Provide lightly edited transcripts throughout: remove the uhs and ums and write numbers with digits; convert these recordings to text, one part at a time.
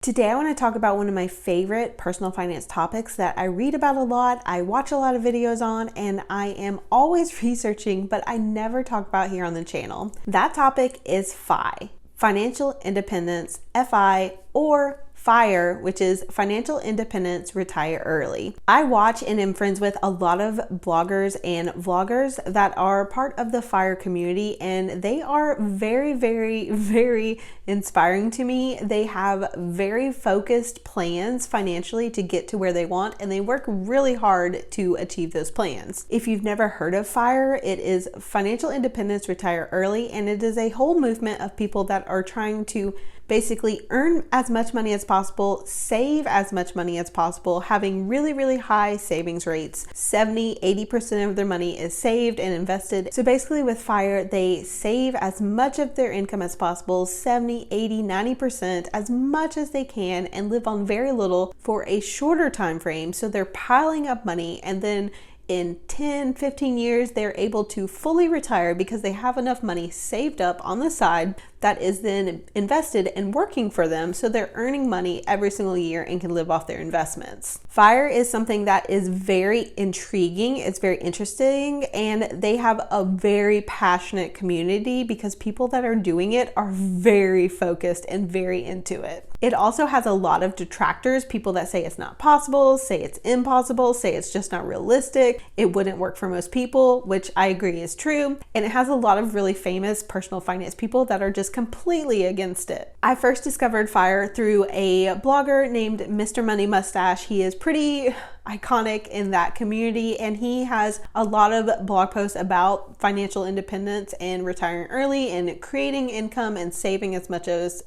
Today I want to talk about one of my favorite personal finance topics that I read about a lot, I watch a lot of videos on, and I am always researching, but I never talk about here on the channel. That topic is FI, Financial Independence, FI, or FIRE, which is Financial Independence, Retire Early. I watch and am friends with a lot of bloggers and vloggers that are part of the FIRE community, and they are very, very, very inspiring to me. They have very focused plans financially to get to where they want, and they work really hard to achieve those plans. If you've never heard of FIRE, it is Financial Independence, Retire Early, and it is a whole movement of people that are trying to basically earn as much money as possible, save as much money as possible, having really, really high savings rates. 70-80% of their money is saved and invested. So basically with FIRE, they save as much of their income as possible, 70, 80, 90%, as much as they can, and live on very little for a shorter time frame. So they're piling up money, and then in 10, 15 years, they're able to fully retire because they have enough money saved up on the side that is then invested and working for them. So they're earning money every single year and can live off their investments. FIRE is something that is very intriguing. It's very interesting, and they have a very passionate community because people that are doing it are very focused and very into it. It also has a lot of detractors, people that say it's not possible, say it's impossible, say it's just not realistic, it wouldn't work for most people, which I agree is true. And it has a lot of really famous personal finance people that are just completely against it. I first discovered FIRE through a blogger named Mr. Money Mustache. He is pretty iconic in that community, and he has a lot of blog posts about financial independence and retiring early and creating income and saving as much as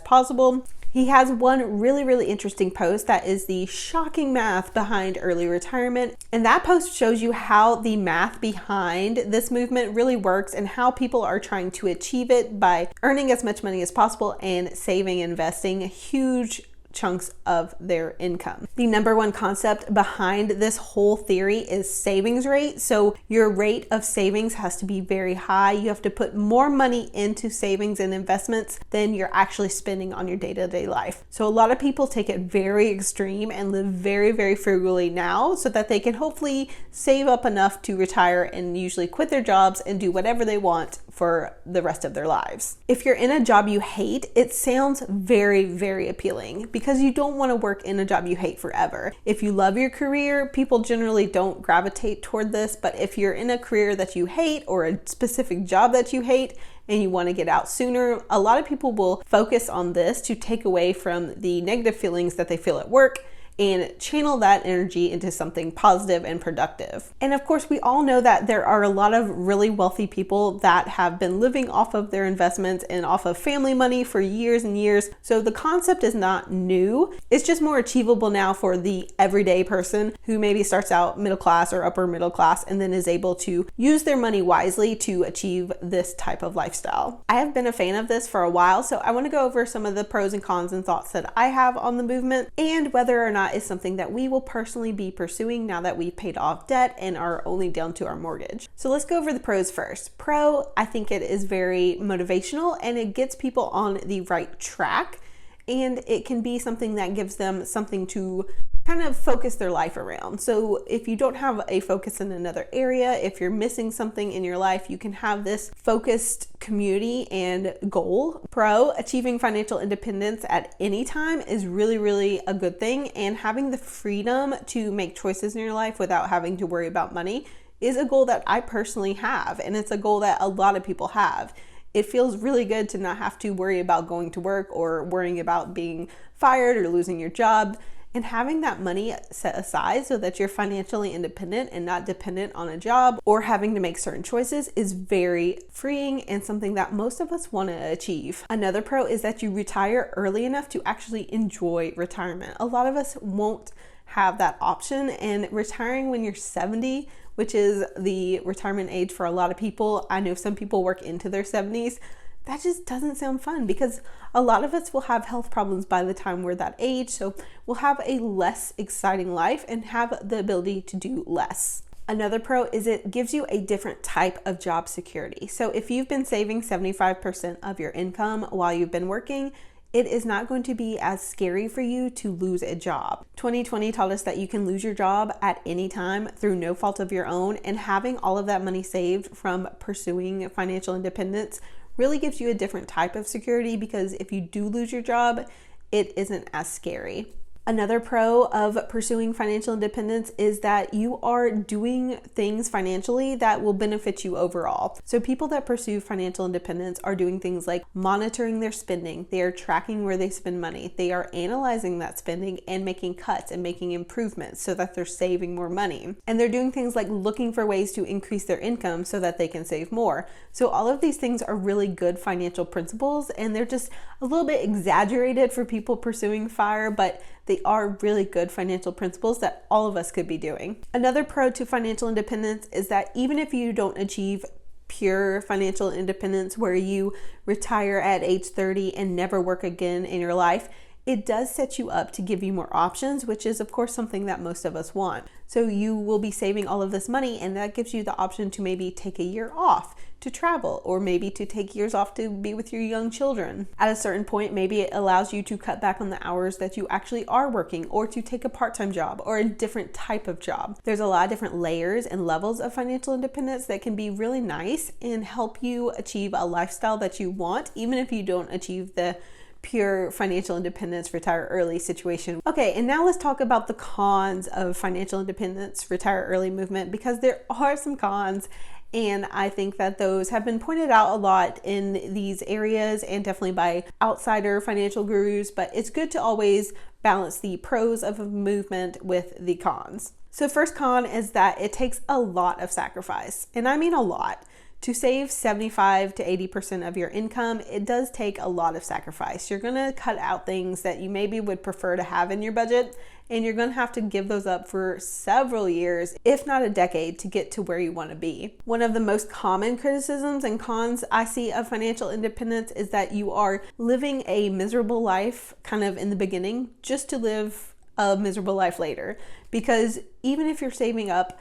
possible. He has one really, really interesting post that is the shocking math behind early retirement. And that post shows you how the math behind this movement really works and how people are trying to achieve it by earning as much money as possible and saving, investing huge chunks of their income. The number one concept behind this whole theory is savings rate. So your rate of savings has to be very high. You have to put more money into savings and investments than you're actually spending on your day-to-day life. So a lot of people take it very extreme and live very, very frugally now so that they can hopefully save up enough to retire and usually quit their jobs and do whatever they want for the rest of their lives. If you're in a job you hate, it sounds very, very appealing because you don't want to work in a job you hate forever. If you love your career, people generally don't gravitate toward this, but if you're in a career that you hate or a specific job that you hate and you want to get out sooner, a lot of people will focus on this to take away from the negative feelings that they feel at work and channel that energy into something positive and productive. And of course, we all know that there are a lot of really wealthy people that have been living off of their investments and off of family money for years and years. So the concept is not new. It's just more achievable now for the everyday person who maybe starts out middle class or upper middle class and then is able to use their money wisely to achieve this type of lifestyle. I have been a fan of this for a while, so I want to go over some of the pros and cons and thoughts that I have on the movement and whether or not is something that we will personally be pursuing now that we've paid off debt and are only down to our mortgage. So let's go over the pros first. Pro, I think it is very motivational and it gets people on the right track, and it can be something that gives them something to kind of focus their life around. So if you don't have a focus in another area, if you're missing something in your life, you can have this focused community and goal. Pro, achieving financial independence at any time is really, really a good thing, and having the freedom to make choices in your life without having to worry about money is a goal that I personally have, and it's a goal that a lot of people have. It feels really good to not have to worry about going to work or worrying about being fired or losing your job. And having that money set aside so that you're financially independent and not dependent on a job or having to make certain choices is very freeing and something that most of us want to achieve. Another pro is that you retire early enough to actually enjoy retirement. A lot of us won't have that option, and retiring when you're 70, which is the retirement age for a lot of people. I know some people work into their 70s. That just doesn't sound fun because a lot of us will have health problems by the time we're that age. So we'll have a less exciting life and have the ability to do less. Another pro is it gives you a different type of job security. So if you've been saving 75% of your income while you've been working, it is not going to be as scary for you to lose a job. 2020 taught us that you can lose your job at any time through no fault of your own, and having all of that money saved from pursuing financial independence really gives you a different type of security, because if you do lose your job, it isn't as scary. Another pro of pursuing financial independence is that you are doing things financially that will benefit you overall. So people that pursue financial independence are doing things like monitoring their spending. They are tracking where they spend money. They are analyzing that spending and making cuts and making improvements so that they're saving more money. And they're doing things like looking for ways to increase their income so that they can save more. So all of these things are really good financial principles, and they're just a little bit exaggerated for people pursuing FIRE, but they are really good financial principles that all of us could be doing. Another pro to financial independence is that even if you don't achieve pure financial independence where you retire at age 30 and never work again in your life, it does set you up to give you more options, which is of course something that most of us want. So you will be saving all of this money, and that gives you the option to maybe take a year off to travel, or maybe to take years off to be with your young children. At a certain point, maybe it allows you to cut back on the hours that you actually are working, or to take a part-time job or a different type of job. There's a lot of different layers and levels of financial independence that can be really nice and help you achieve a lifestyle that you want, even if you don't achieve the pure financial independence, retire early situation. Okay, and now let's talk about the cons of financial independence, retire early movement, because there are some cons, and I think that those have been pointed out a lot in these areas and definitely by outsider financial gurus, but it's good to always balance the pros of a movement with the cons. So first con is that it takes a lot of sacrifice, and I mean a lot. To save 75 to 80% of your income, it does take a lot of sacrifice. You're gonna cut out things that you maybe would prefer to have in your budget, and you're gonna have to give those up for several years, if not a decade, to get to where you wanna be. One of the most common criticisms and cons I see of financial independence is that you are living a miserable life kind of in the beginning, just to live a miserable life later. Because even if you're saving up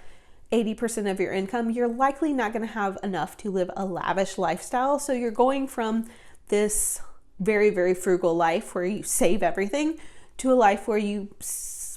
80% of your income, you're likely not going to have enough to live a lavish lifestyle. So you're going from this very, very frugal life where you save everything to a life where you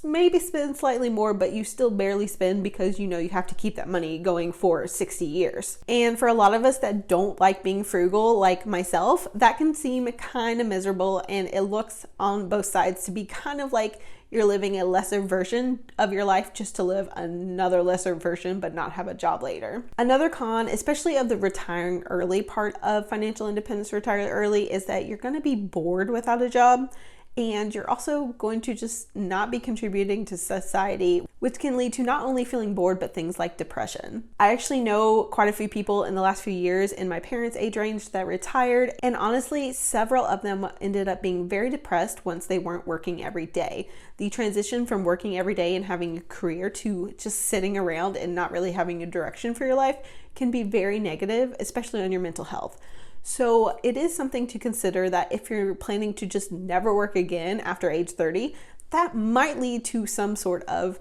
maybe spend slightly more, but you still barely spend because you know you have to keep that money going for 60 years. And for a lot of us that don't like being frugal, like myself, that can seem kind of miserable, and it looks on both sides to be kind of like you're living a lesser version of your life just to live another lesser version but not have a job later. Another con, especially of the retiring early part of financial independence, retire early, is that you're going to be bored without a job. And you're also going to just not be contributing to society, which can lead to not only feeling bored, but things like depression. I actually know quite a few people in the last few years in my parents' age range that retired, and honestly, several of them ended up being very depressed once they weren't working every day. The transition from working every day and having a career to just sitting around and not really having a direction for your life can be very negative, especially on your mental health. So it is something to consider that if you're planning to just never work again after age 30, that might lead to some sort of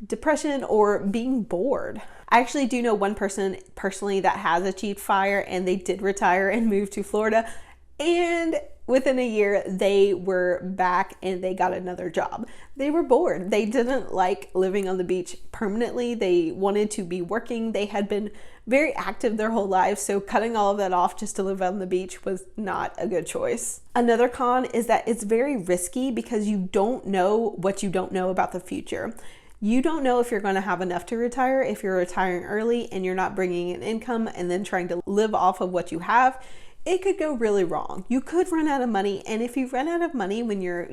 depression or being bored. I actually do know one person personally that has achieved FIRE, and they did retire and move to Florida, and within a year they were back and they got another job. They were bored. They didn't like living on the beach permanently. They wanted to be working. They had been very active their whole lives, so cutting all of that off just to live on the beach was not a good choice. Another con is that it's very risky because you don't know what you don't know about the future. You don't know if you're going to have enough to retire if you're retiring early and you're not bringing in income and then trying to live off of what you have. It could go really wrong. You could run out of money, and if you run out of money when you're,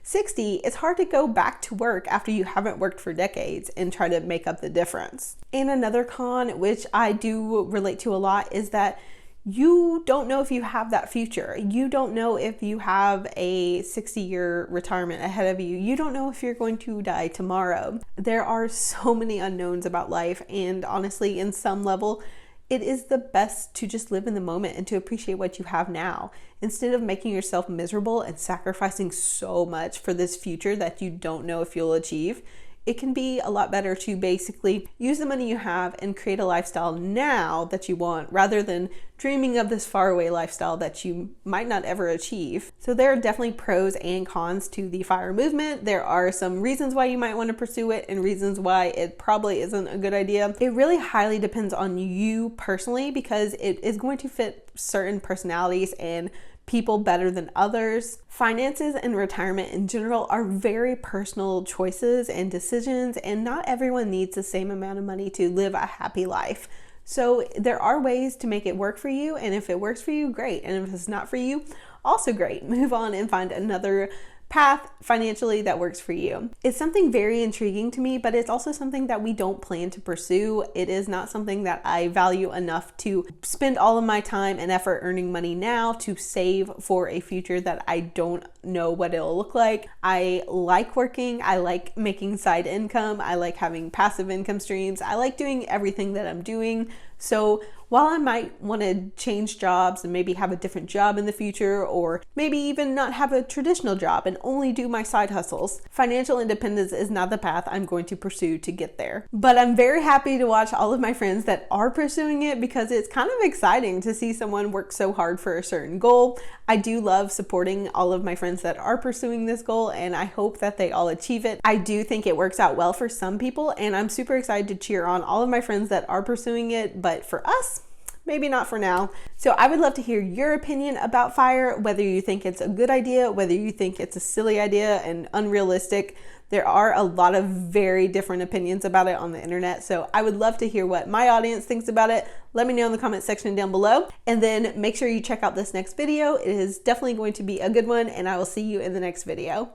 60, it's hard to go back to work after you haven't worked for decades and try to make up the difference. And another con, which I do relate to a lot, is that you don't know if you have that future. You don't know if you have a 60-year retirement ahead of you. You don't know if you're going to die tomorrow. There are so many unknowns about life, and honestly, in some level, it is the best to just live in the moment and to appreciate what you have now, instead of making yourself miserable and sacrificing so much for this future that you don't know if you'll achieve. it can be a lot better to basically use the money you have and create a lifestyle now that you want, rather than dreaming of this faraway lifestyle that you might not ever achieve. So there are definitely pros and cons to the FIRE movement. There are some reasons why you might want to pursue it and reasons why it probably isn't a good idea. It really highly depends on you personally, because it is going to fit certain personalities and people better than others. Finances and retirement in general are very personal choices and decisions, and not everyone needs the same amount of money to live a happy life. So there are ways to make it work for you, and if it works for you, great. And if it's not for you, also great. Move on and find another path financially that works for you. It's something very intriguing to me, but it's also something that we don't plan to pursue. It is not something that I value enough to spend all of my time and effort earning money now to save for a future that I don't know what it'll look like. I like working. I like making side income. I like having passive income streams. I like doing everything that I'm doing. So while I might want to change jobs and maybe have a different job in the future, or maybe even not have a traditional job and only do my side hustles, financial independence is not the path I'm going to pursue to get there. But I'm very happy to watch all of my friends that are pursuing it, because it's kind of exciting to see someone work so hard for a certain goal. I do love supporting all of my friends that are pursuing this goal, and I hope that they all achieve it. I do think it works out well for some people, and I'm super excited to cheer on all of my friends that are pursuing it, but for us, maybe not for now. So I would love to hear your opinion about FIRE, whether you think it's a good idea, whether you think it's a silly idea and unrealistic. There are a lot of very different opinions about it on the internet, so I would love to hear what my audience thinks about it. Let me know in the comment section down below, and then make sure you check out this next video. It is definitely going to be a good one, and I will see you in the next video.